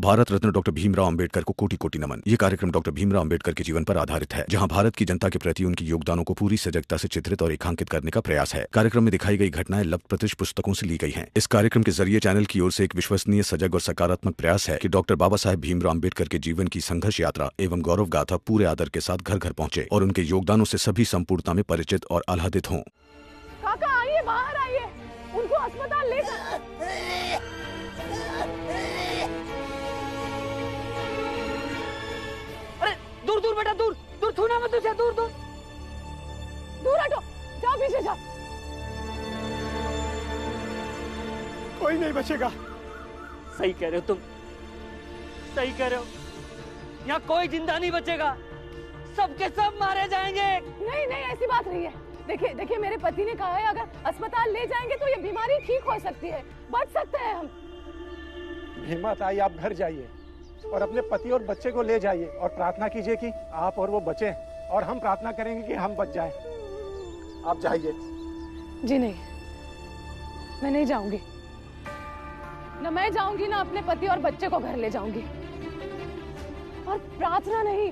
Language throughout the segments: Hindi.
भारत रत्न डॉक्टर भीमराव अंबेडकर को कोटि कोटि नमन। ये कार्यक्रम डॉक्टर भीमराव अंबेडकर के जीवन पर आधारित है, जहां भारत की जनता के प्रति उनके योगदानों को पूरी सजगता से चित्रित और रेखांकित करने का प्रयास है। कार्यक्रम में दिखाई गई घटनाएं लब्ध प्रतिष्ठ पुस्तकों से ली गई हैं। इस कार्यक्रम के जरिए चैनल की ओर से एक विश्वसनीय, सजग और सकारात्मक प्रयास है कि डॉक्टर बाबा साहेब भीमराव अंबेडकर के जीवन की संघर्ष यात्रा एवं गौरव गाथा पूरे आदर के साथ घर घर पहुंचे और उनके योगदानों से सभी संपूर्णता में परिचित और आह्लादित हों। काका आइए, बाहर आइए, उनको अस्पताल ले जाओ। अरे दूर दूर बेटा, दूर दूर, छूना मत तुझे, दूर दूर दूर हटो, जाओ पीछे जाओ। कोई नहीं बचेगा। सही कह रहे हो तुम, सही कह रहे हो। यहाँ कोई जिंदा नहीं बचेगा, सबके सब मारे जाएंगे। नहीं नहीं, ऐसी बात नहीं है। देखिए देखिए, मेरे पति ने कहा है अगर अस्पताल ले जाएंगे तो ये बीमारी ठीक हो सकती है, बच सकते हैं हम। हिम्मत आई, आप घर जाइए और अपने पति और बच्चे को ले जाइए और प्रार्थना कीजिए कि आप और वो बचें, और हम प्रार्थना करेंगे कि हम बच जाएं। आप जाइए। जी नहीं, मैं नहीं जाऊंगी। न मैं जाऊंगी, ना अपने पति और बच्चे को घर ले जाऊंगी। और प्रार्थना नहीं,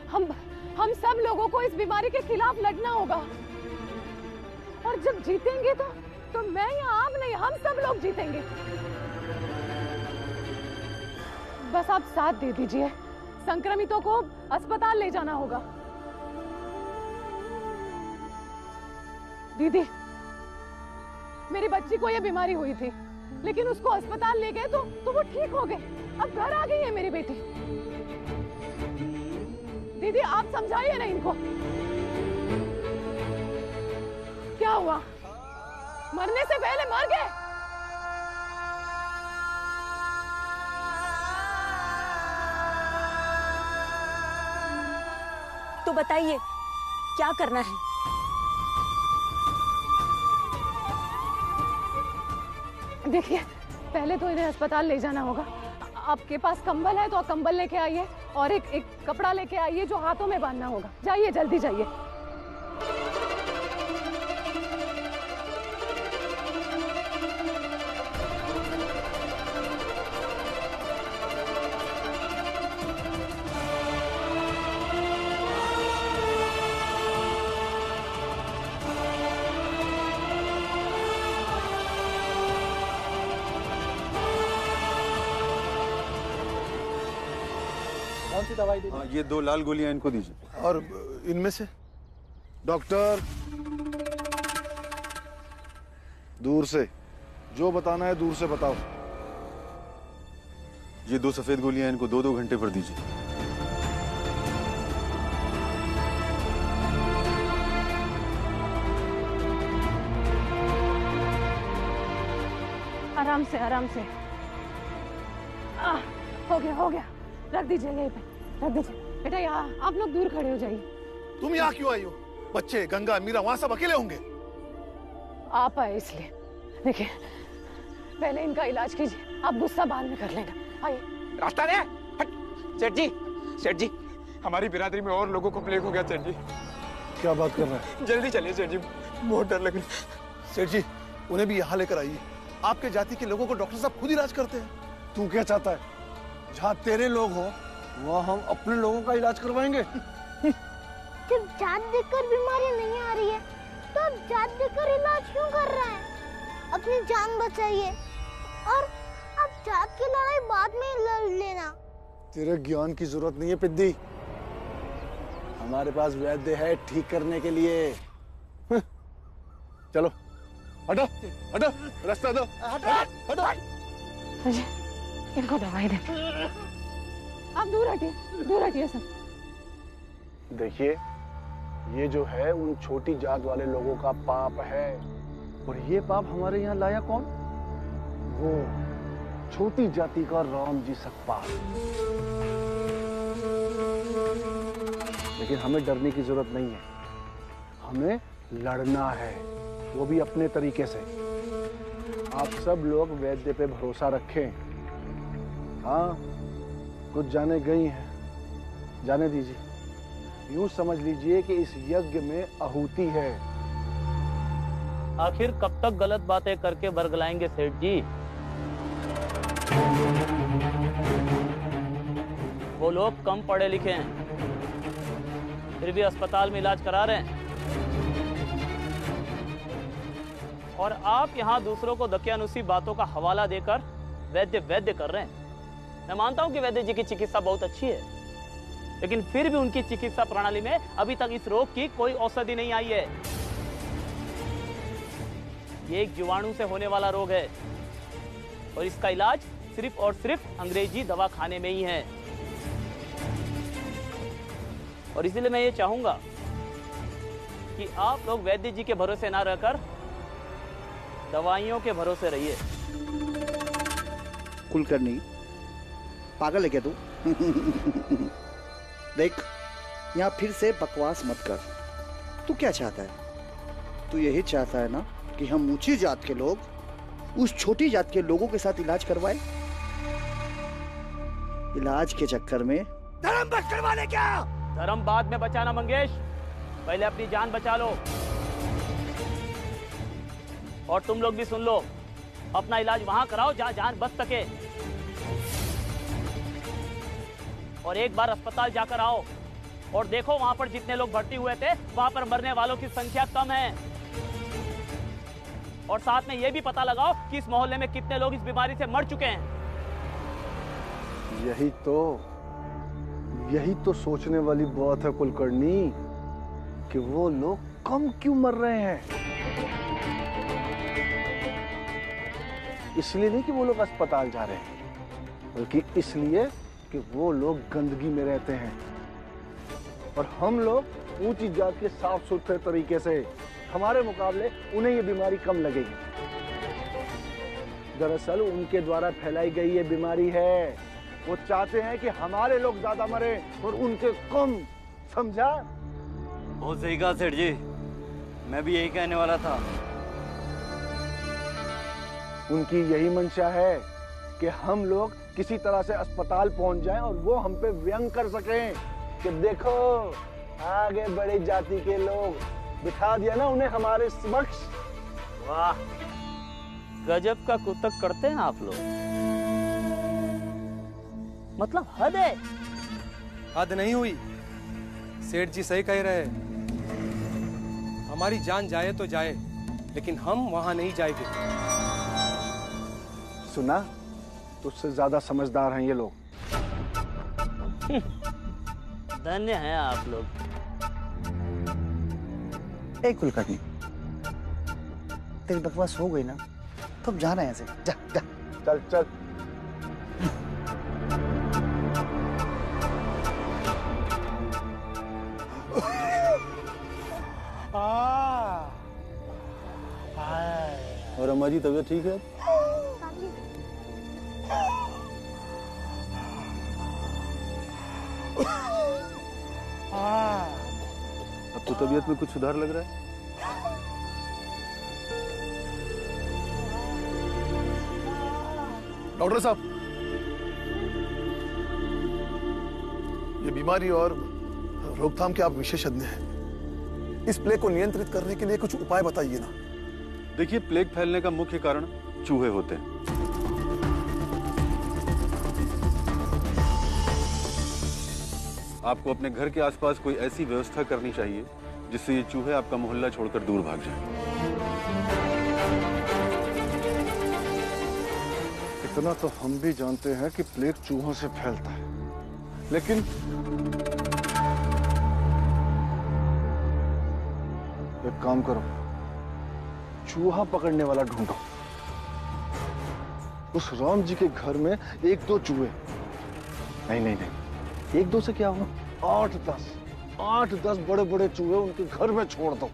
हम सब लोगों को इस बीमारी के खिलाफ लड़ना होगा। और जब जीतेंगे तो मैं या आप नहीं, हम सब लोग जीतेंगे। बस आप साथ दे दीजिए, संक्रमितों को अस्पताल ले जाना होगा। दीदी, मेरी बच्ची को यह बीमारी हुई थी, लेकिन उसको अस्पताल ले गए तो वो ठीक हो गए। अब घर आ गई है मेरी बेटी। दीदी, आप समझाइए ना इनको। क्या हुआ? मरने से पहले मर गए? तो बताइए क्या करना है? देखिए, पहले तो इन्हें अस्पताल ले जाना होगा। आपके पास कंबल है तो कंबल लेके आइए, और एक कपड़ा लेके आइए जो हाथों में बांधना होगा। जाइए, जल्दी जाइए। कौन सी दवाई देनी? ये 2 लाल गोलियां इनको दीजिए। और इनमें से? डॉक्टर, दूर से जो बताना है दूर से बताओ। ये 2 सफेद गोलियां इनको 2-2 घंटे पर दीजिए। आराम से, आराम से। हो गया, हो गया। रख दीजिए यहीं पे, रख दीजिए। बेटा, यहाँ आप लोग दूर खड़े हो जाइए। तुम यहाँ क्यों आई हो? बच्चे, गंगा, मीरा वहाँ सब अकेले होंगे। आप आए इसलिए। देखिए, पहले इनका इलाज कीजिए, आप गुस्सा बाद में कर लेना। आइए। रास्ता दे। हट। सेठ जी, सेठ जी, हमारी बिरादरी में और लोगों को प्लेग हो गया सेठ जी। क्या बात कर रहे हैं? जल्दी चलिए सेठ जी, बहुत डर लग रहा है। सेठ जी, उन्हें भी यहाँ लेकर आइए। आपके जाति के लोगों को डॉक्टर साहब खुद इलाज करते हैं। तू क्या चाहता है? जहाँ तेरे लोग हो वहाँ हम अपने लोगों का इलाज करवाएंगे। जब जात देखकर बीमारी नहीं आ रही है तो आप जात देखकर इलाज क्यों कर रहे हैं? अपनी जान बचाइए, और आप जात की लड़ाई बाद में लड़ लेना। तेरे ज्ञान की जरूरत नहीं है पिद्दी, हमारे पास वैद्य है ठीक करने के लिए। चलो हटो, हटो, रास्ता दो, हटो। अजय, इनको दवाई दे। आप दूर हटिए, दूर हटिए सब। देखिए, ये जो है उन छोटी जात वाले लोगों का पाप है, और ये पाप हमारे यहाँ लाया कौन? वो छोटी जाति का राम जी सकपाल। लेकिन हमें डरने की जरूरत नहीं है, हमें लड़ना है, वो भी अपने तरीके से। आप सब लोग वैद्य पे भरोसा रखें। हाँ, कुछ जाने गई हैं, जाने दीजिए। यूं समझ लीजिए कि इस यज्ञ में आहुति है। आखिर कब तक गलत बातें करके बरगलाएंगे सेठ जी? वो लोग कम पढ़े लिखे हैं, फिर भी अस्पताल में इलाज करा रहे हैं। और आप यहाँ दूसरों को दकियानुसी बातों का हवाला देकर वैद्य कर रहे हैं। मैं मानता हूँ कि वैद्य जी की चिकित्सा बहुत अच्छी है, लेकिन फिर भी उनकी चिकित्सा प्रणाली में अभी तक इस रोग की कोई औषधि नहीं आई है। ये एक जीवाणु से होने वाला रोग है और इसका इलाज सिर्फ और सिर्फ अंग्रेजी दवाखाने में ही है। और इसीलिए मैं ये चाहूंगा कि आप लोग वैद्य जी के भरोसे ना रहकर दवाइयों के भरोसे रहिए। कुलकर्णी, पागल है क्या तू? देख, यहाँ फिर से बकवास मत कर। तू क्या चाहता है? तू यही चाहता है ना कि हम ऊंची जात के लोग उस छोटी जात के लोगों के साथ इलाज करवाए? इलाज के चक्कर में धर्म बच करवाने क्या? धर्म बाद में बचाना मंगेश, पहले अपनी जान बचा लो। और तुम लोग भी सुन लो, अपना इलाज वहां कराओ जहां जान बच सके। और एक बार अस्पताल जाकर आओ और देखो वहां पर जितने लोग भर्ती हुए थे वहां पर मरने वालों की संख्या कम है। और साथ में यह भी पता लगाओ कि इस मोहल्ले में कितने लोग इस बीमारी से मर चुके हैं। यही तो सोचने वाली बात है कुलकर्णी, कि वो लोग कम क्यों मर रहे हैं। इसलिए नहीं कि वो लोग अस्पताल जा रहे हैं, बल्कि इसलिए कि वो लोग गंदगी में रहते हैं और हम लोग ऊंची जात के साफ सुथरे तरीके से, हमारे मुकाबले उन्हें ये बीमारी कम लगेगी। दरअसल उनके द्वारा फैलाई गई ये बीमारी है। वो चाहते हैं कि हमारे लोग ज्यादा मरे और उनके कम। समझा? बहुत सही कहा सेठ जी, मैं भी यही कहने वाला था। उनकी यही मंशा है कि हम लोग किसी तरह से अस्पताल पहुंच जाएं और वो हम पे व्यंग कर सकें कि देखो आगे बड़ी जाति के लोग, बिठा दिया ना उन्हें हमारे समक्ष। वाह, गजब का कुतक करते हैं आप लोग। मतलब हद है। हद नहीं हुई, सेठ जी सही कह रहे हैं। हमारी जान जाए तो जाए, लेकिन हम वहां नहीं जाएंगे। सुना, तुझसे ज्यादा समझदार हैं ये लोग। धन्य हैं आप लोग। एक कुलकर्णी, तेरी बकवास हो गई ना, तो अब जाना है ऐसे। जा जा, चल चल। और अम्मा जी तबीयत ठीक है? अब तो तबीयत में कुछ सुधार लग रहा है। डॉक्टर साहब, ये बीमारी और रोकथाम के आप विशेषज्ञ हैं। इस प्लेग को नियंत्रित करने के लिए कुछ उपाय बताइए ना। देखिए, प्लेग फैलने का मुख्य कारण चूहे होते हैं। आपको अपने घर के आसपास कोई ऐसी व्यवस्था करनी चाहिए जिससे ये चूहे आपका मोहल्ला छोड़कर दूर भाग जाएं। इतना तो हम भी जानते हैं कि प्लेग चूहों से फैलता है, लेकिन एक काम करो, चूहा पकड़ने वाला ढूंढो। उस राम जी के घर में एक दो चूहे, नहीं, एक दो से क्या हुआ, 8-10 बड़े बड़े चूहे उनके घर में छोड़ दो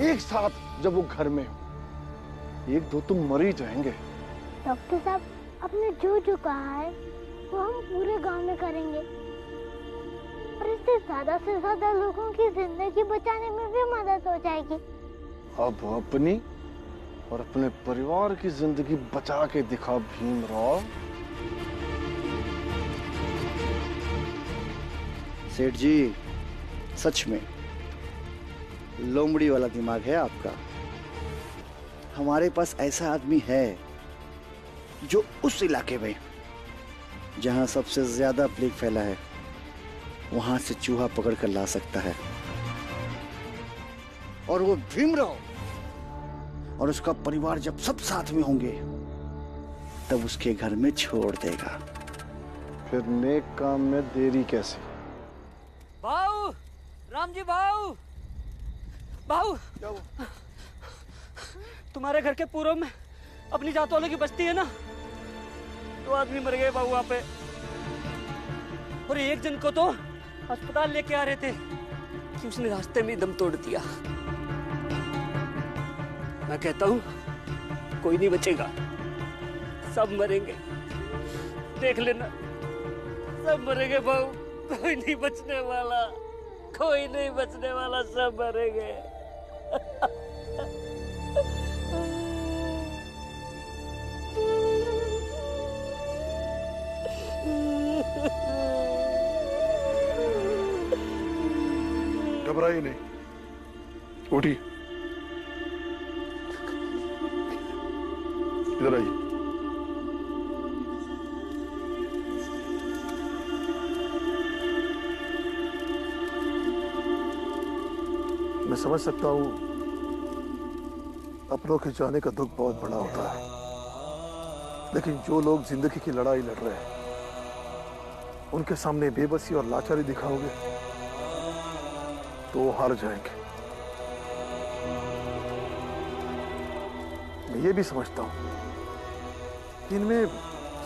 एक साथ। जब वो घर में हो, एक दो तुम मर ही जाएंगे। डॉक्टर साहब, आपने जो कहा है वो हम पूरे गांव में करेंगे और इससे ज्यादा से ज्यादा लोगों की जिंदगी बचाने में भी मदद हो जाएगी। अब अपनी और अपने परिवार की जिंदगी बचा के दिखा भीमराव। सेठ जी, सच में लोमड़ी वाला दिमाग है आपका। हमारे पास ऐसा आदमी है जो उस इलाके में जहां सबसे ज्यादा प्लेग फैला है वहां से चूहा पकड़ कर ला सकता है, और वो भीमराव और उसका परिवार जब सब साथ में होंगे तब उसके घर में छोड़ देगा। फिर नेक काम में देरी कैसे? भाऊ, राम जी भाऊ, भाऊ, तुम्हारे घर के पूर्व में अपनी जात वालों की बस्ती है ना, 2 आदमी मर गए भाऊ वहां पे, और एक जन को तो अस्पताल लेके आ रहे थे कि उसने रास्ते में दम तोड़ दिया। मैं कहता हूं कोई नहीं बचेगा, सब मरेंगे, देख लेना, सब मरेंगे भाऊ, कोई नहीं बचने वाला, कोई नहीं बचने वाला, सब मरेंगे। घबराइए नहीं, उठिए, इधर आइए। मैं समझ सकता हूं अपनों के जाने का दुख बहुत बड़ा होता है, लेकिन जो लोग जिंदगी की लड़ाई लड़ रहे हैं उनके सामने बेबसी और लाचारी दिखाओगे तो वो हार जाएंगे। मैं ये भी समझता हूं कि इनमें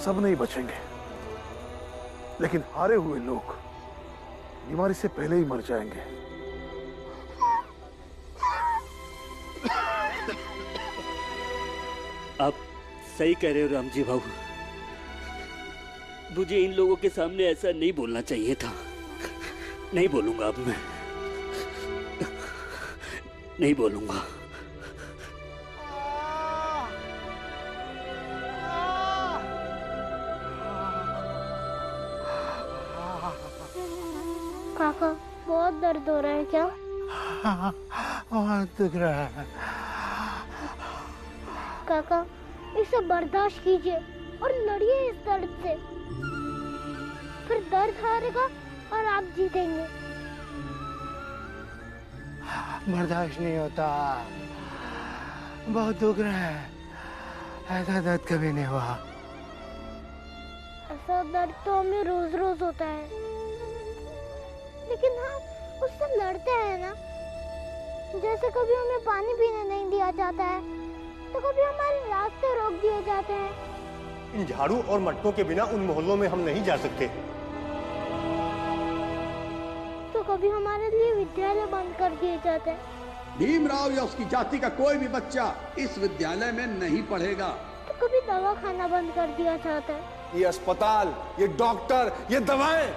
सब नहीं बचेंगे, लेकिन हारे हुए लोग बीमारी से पहले ही मर जाएंगे। आप सही कह रहे हो राम जी भाऊ, मुझे इन लोगों के सामने ऐसा नहीं बोलना चाहिए था। नहीं बोलूंगा अब मैं, नहीं बोलूंगा। काका बहुत दर्द हो रहा है क्या? बहुत दुख रहा है काका, इसे बर्दाश्त कीजिए और लड़िए इस दर्द से, फिर दर्द हारेगा और आप जीतेंगे। बर्दाश्त नहीं होता, बहुत दुख रहा है, ऐसा दर्द कभी नहीं हुआ। ऐसा दर्द तो हमें रोज रोज होता है, लेकिन हम उससे लड़ते हैं ना। जैसे कभी हमें पानी पीने नहीं दिया जाता है, तो कभी हमारे रास्ते रोक दिए जाते हैं। इन झाड़ू और मटकों के बिना उन मोहल्लों में हम नहीं जा सकते। तो कभी हमारे लिए विद्यालय बंद कर दिए जाते हैं। भीमराव या उसकी जाति का कोई भी बच्चा इस विद्यालय में नहीं पढ़ेगा। तो कभी दवा खाना बंद कर दिया जाता है। ये अस्पताल, ये डॉक्टर, ये दवाएं,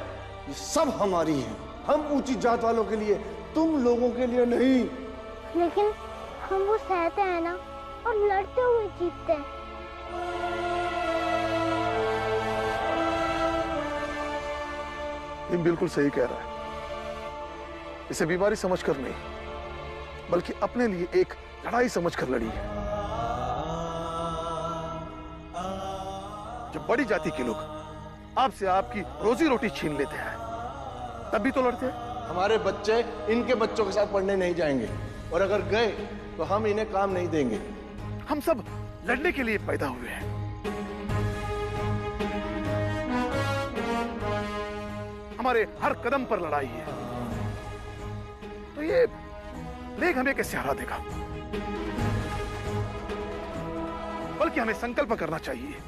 ये सब हमारी हैं। हम ऊंची जात वालों के लिए, तुम लोगों के लिए नहीं। लेकिन हम वो सहते हैं ना, और लड़ते हुए जीतते हैं। ये बिल्कुल सही कह रहा है। इसे बीमारी समझकर नहीं, बल्कि अपने लिए एक लड़ाई समझकर लड़ी है। जब बड़ी जाति के लोग आपसे आपकी रोजी रोटी छीन लेते हैं, तब भी तो लड़ते हैं। हमारे बच्चे इनके बच्चों के साथ पढ़ने नहीं जाएंगे, और अगर गए तो हम इन्हें काम नहीं देंगे। हम सब लड़ने के लिए पैदा हुए हैं। हमारे हर कदम पर लड़ाई है, तो ये प्लेग हमें कैसे हरा देगा? बल्कि हमें संकल्प करना चाहिए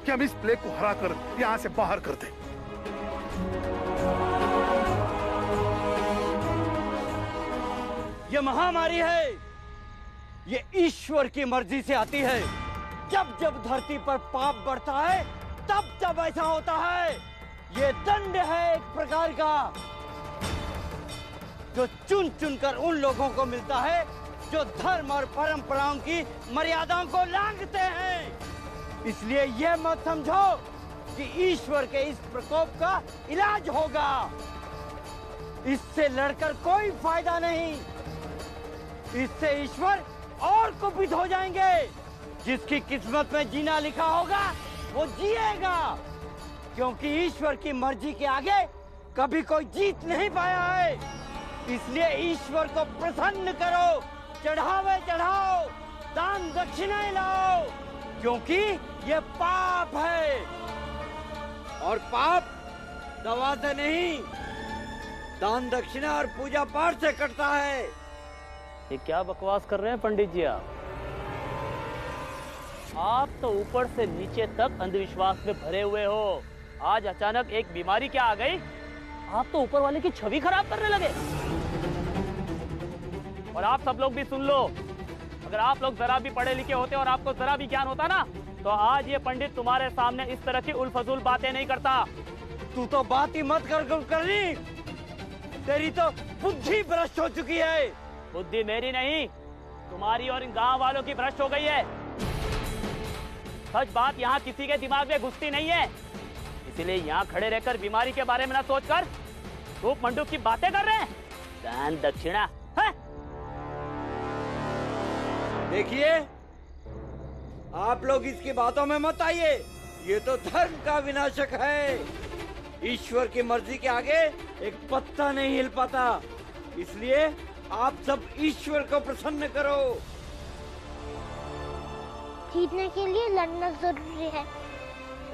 कि हम इस प्लेग को हराकर यहां से बाहर कर दें। ये महामारी है, ये ईश्वर की मर्जी से आती है। जब जब धरती पर पाप बढ़ता है, तब तब ऐसा होता है। ये दंड है एक प्रकार का, जो चुन चुन कर उन लोगों को मिलता है जो धर्म और परंपराओं की मर्यादाओं को लांघते हैं। इसलिए यह मत समझो कि ईश्वर के इस प्रकोप का इलाज होगा। इससे लड़कर कोई फायदा नहीं। इससे ईश्वर और कुपित हो जाएंगे। जिसकी किस्मत में जीना लिखा होगा वो जिएगा, क्योंकि ईश्वर की मर्जी के आगे कभी कोई जीत नहीं पाया है। इसलिए ईश्वर को प्रसन्न करो, चढ़ावे चढ़ाओ, दान दक्षिणाएं लाओ, क्योंकि ये पाप है और पाप दवा से नहीं, दान दक्षिणा और पूजा पाठ से कटता है। ये क्या बकवास कर रहे हैं पंडित जी आप तो ऊपर से नीचे तक अंधविश्वास में भरे हुए हो। आज अचानक एक बीमारी क्या आ गई, आप तो ऊपर वाले की छवि खराब करने लगे। और आप सब लोग भी सुन लो, अगर आप लोग जरा भी पढ़े लिखे होते और आपको जरा भी ज्ञान होता ना, तो आज ये पंडित तुम्हारे सामने इस तरह की उलफजुल बातें नहीं करता। तू तो बात ही मत कर ली, तेरी तो बुद्धि भ्रष्ट हो चुकी है। बुद्धि मेरी नहीं, तुम्हारी और इन गांव वालों की भ्रष्ट हो गई है। सच बात यहाँ किसी के दिमाग में घुसती नहीं है, इसीलिए यहाँ खड़े रहकर बीमारी के बारे में ना सोचकर धूप मंडूक की बातें कर रहे हैं। दान दक्षिणा देखिए, आप लोग इसकी बातों में मत आइए, ये तो धर्म का विनाशक है। ईश्वर की मर्जी के आगे एक पत्ता नहीं हिल पाता, इसलिए आप सब ईश्वर को प्रसन्न करो। जीतने के लिए लड़ना जरूरी है,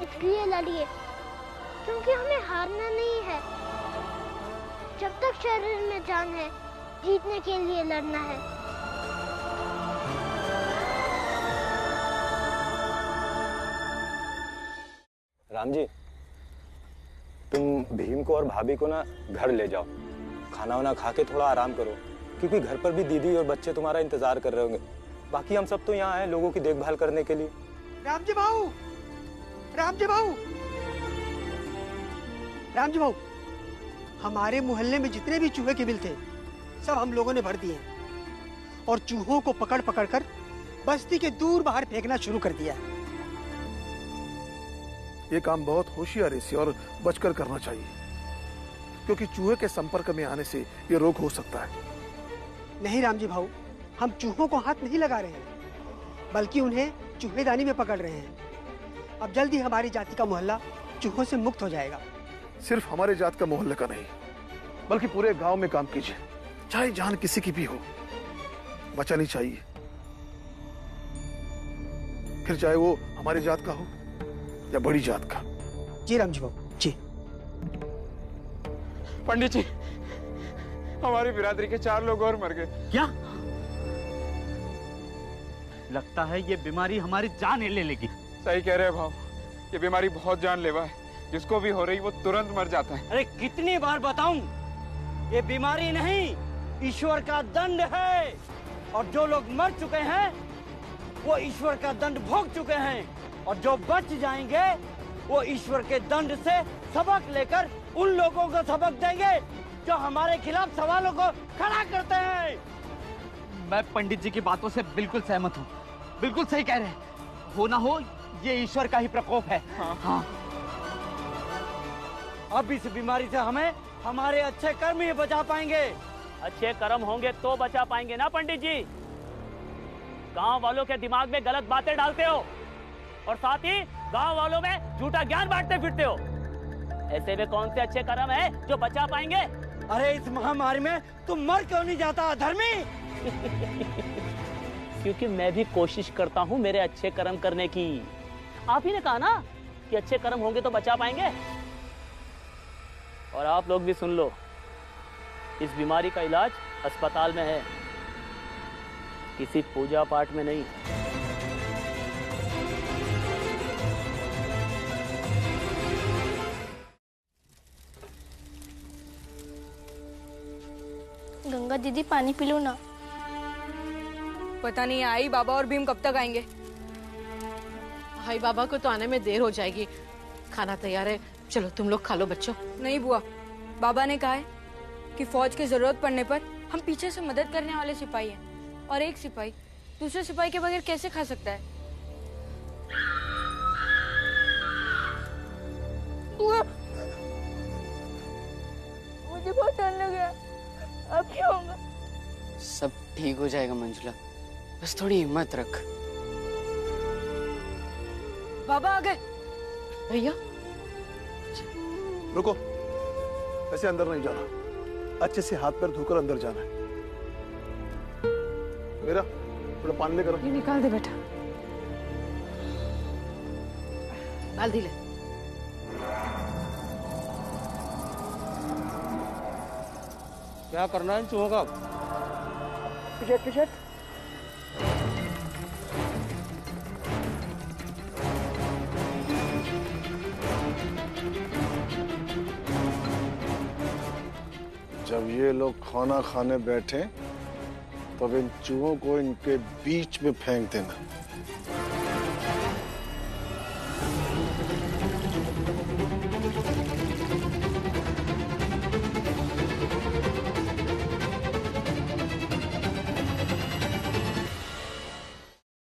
इसलिए लड़िए, क्योंकि हमें हारना नहीं है। जब तक शरीर में जान है, जीतने के लिए लड़ना है। राम जी, तुम भीम को और भाभी को ना घर ले जाओ, खाना वाना खा के थोड़ा आराम करो, क्योंकि घर पर भी दीदी और बच्चे तुम्हारा इंतजार कर रहे होंगे। बाकी हम सब तो यहाँ हैं लोगों की देखभाल करने के लिए। राम जी भाऊ, राम जी भाऊ, राम जी भाऊ, हमारे मोहल्ले में जितने भी चूहे के बिल थे सब हम लोगों ने भर दिए और चूहों को पकड़ पकड़ कर बस्ती के दूर बाहर फेंकना शुरू कर दिया। ये काम बहुत होशियारी से और बचकर करना चाहिए, क्योंकि चूहे के संपर्क में आने से ये रोग हो सकता है। नहीं राम जी भाऊ, हम चूहों को हाथ नहीं लगा रहे हैं, बल्कि उन्हें चूहेदानी में पकड़ रहे हैं। अब जल्दी हमारी जाति का मोहल्ला चूहों से मुक्त हो जाएगा। सिर्फ हमारे जात का मोहल्ले का नहीं, बल्कि पूरे गांव में काम कीजिए, चाहे जान किसी की भी हो, बचानी चाहिए, फिर चाहे वो हमारी जात का हो या बड़ी जात का। जी राम जी बाबू जी। पंडित जी, हमारी बिरादरी के 4 लोग और मर गए। क्या? लगता है ये बीमारी हमारी जान ले लेगी। सही कह रहे हैं भाव, ये बीमारी बहुत जानलेवा है, जिसको भी हो रही वो तुरंत मर जाता है। अरे कितनी बार बताऊं, ये बीमारी नहीं, ईश्वर का दंड है, और जो लोग मर चुके हैं वो ईश्वर का दंड भोग चुके हैं, और जो बच जाएंगे वो ईश्वर के दंड से सबक लेकर उन लोगों को सबक देंगे जो हमारे खिलाफ सवालों को खड़ा करते हैं। मैं पंडित जी की बातों से बिल्कुल सहमत हूँ, बिल्कुल सही कह रहे हैं। हो ना हो ये ईश्वर का ही प्रकोप है। हाँ। अब इस बीमारी से हमें हमारे अच्छे कर्म ही बचा पाएंगे। अच्छे कर्म होंगे तो बचा पाएंगे ना पंडित जी। गांव वालों के दिमाग में गलत बातें डालते हो और साथ ही गांव वालों में झूठा ज्ञान बांटते फिरते हो। ऐसे में कौन से अच्छे कर्म है जो बचा पाएंगे? अरे इस महामारी में तुम मर क्यों नहीं जाता अधर्मी? क्योंकि मैं भी कोशिश करता हूँ मेरे अच्छे कर्म करने की। आप ही ने कहा ना कि अच्छे कर्म होंगे तो बचा पाएंगे। और आप लोग भी सुन लो, इस बीमारी का इलाज अस्पताल में है, किसी पूजा पाठ में नहीं। गंगा दीदी पानी पी लो ना। पता नहीं आई बाबा और भीम कब तक आएंगे। भाई बाबा को तो आने में देर हो जाएगी। खाना तैयार है, चलो तुम लोग खा लो बच्चों। नहीं बुआ, बाबा ने कहा है कि फौज की जरूरत पड़ने पर हम पीछे से मदद करने वाले सिपाही हैं, और एक सिपाही दूसरे सिपाही के बगैर कैसे खा सकता है। बुआ, मुझे बहुत डर लग रहा है, अब क्या होगा? सब ठीक हो जाएगा मंजुला, बस थोड़ी हिम्मत रख। बाबा आ गए। भैया रुको, ऐसे अंदर नहीं जाना, अच्छे से हाथ पैर धोकर अंदर जाना है। मेरा थोड़ा पानी लेकर ये निकाल दे बेटा। बाल्टी ले। क्या करना है इन चूहों का? पिचट पिचट। जब ये लोग खाना खाने बैठे तब इन चूहों को इनके बीच में फेंक देना।